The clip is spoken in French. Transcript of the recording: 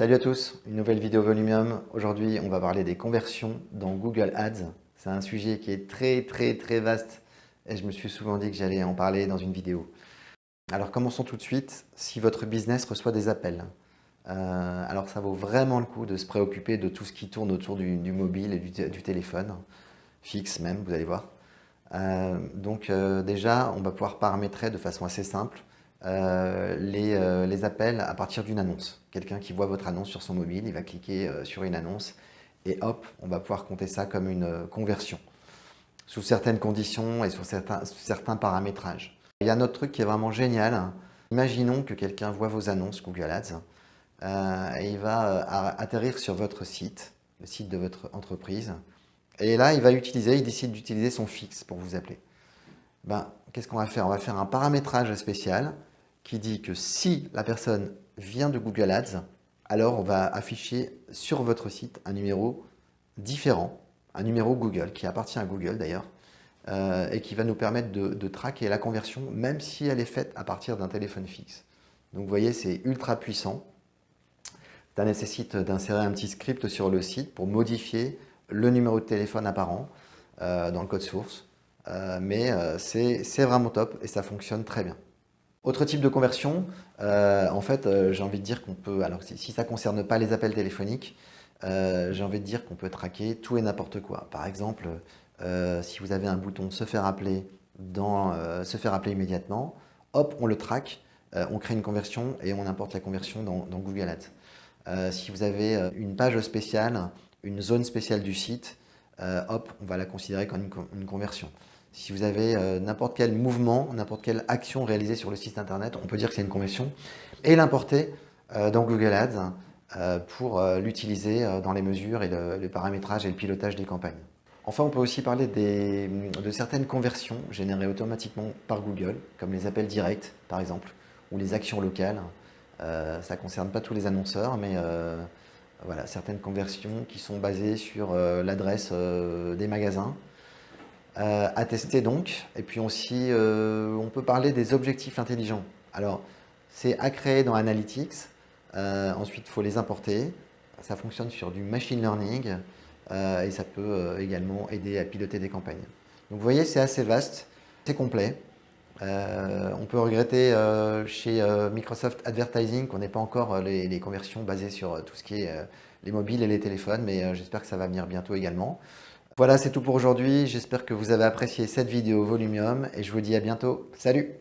Salut à tous, une nouvelle vidéo Volumium. Aujourd'hui, on va parler des conversions dans Google Ads. C'est un sujet qui est très vaste et je me suis souvent dit que j'allais en parler dans une vidéo. Alors commençons tout de suite. Si votre business reçoit des appels, alors ça vaut vraiment le coup de se préoccuper de tout ce qui tourne autour du mobile et du téléphone, fixe même, vous allez voir. Déjà, on va pouvoir paramétrer de façon assez simple les appels à partir d'une annonce. Quelqu'un qui voit votre annonce sur son mobile, il va cliquer sur une annonce et hop, on va pouvoir compter ça comme une conversion, sous certaines conditions et sur certains paramétrages. Il y a un autre truc qui est vraiment génial. Imaginons que quelqu'un voit vos annonces Google Ads et il va atterrir sur votre site, le site de votre entreprise. Et là, il décide d'utiliser son fixe pour vous appeler. Qu'est-ce qu'on va faire? On va faire un paramétrage spécial qui dit que si la personne vient de Google Ads, alors on va afficher sur votre site un numéro différent, un numéro Google, qui appartient à Google d'ailleurs, et qui va nous permettre de traquer la conversion, même si elle est faite à partir d'un téléphone fixe. Donc vous voyez, c'est ultra puissant. Ça nécessite d'insérer un petit script sur le site pour modifier le numéro de téléphone apparent dans le code source. C'est vraiment top et ça fonctionne très bien. Autre type de conversion, j'ai envie de dire qu'on peut, alors si ça ne concerne pas les appels téléphoniques, j'ai envie de dire qu'on peut traquer tout et n'importe quoi. Par exemple, si vous avez un bouton se faire appeler se faire appeler immédiatement, hop, on le traque, on crée une conversion et on importe la conversion dans Google Ads. Si vous avez une page spéciale, une zone spéciale du site, hop, on va la considérer comme une conversion. Si vous avez n'importe quel mouvement, n'importe quelle action réalisée sur le site internet, on peut dire que c'est une conversion, et l'importer dans Google Ads pour l'utiliser dans les mesures et le paramétrage et le pilotage des campagnes. Enfin, on peut aussi parler de certaines conversions générées automatiquement par Google, comme les appels directs par exemple, ou les actions locales. Ça ne concerne pas tous les annonceurs, mais voilà, certaines conversions qui sont basées sur l'adresse des magasins. À tester donc. Et puis aussi, on peut parler des objectifs intelligents. Alors, c'est à créer dans Analytics. Ensuite, il faut les importer. Ça fonctionne sur du machine learning et ça peut également aider à piloter des campagnes. Donc, vous voyez, c'est assez vaste, c'est complet. On peut regretter chez Microsoft Advertising qu'on n'ait pas encore les conversions basées sur tout ce qui est les mobiles et les téléphones, mais j'espère que ça va venir bientôt également. Voilà, c'est tout pour aujourd'hui. J'espère que vous avez apprécié cette vidéo Volumium et je vous dis à bientôt. Salut!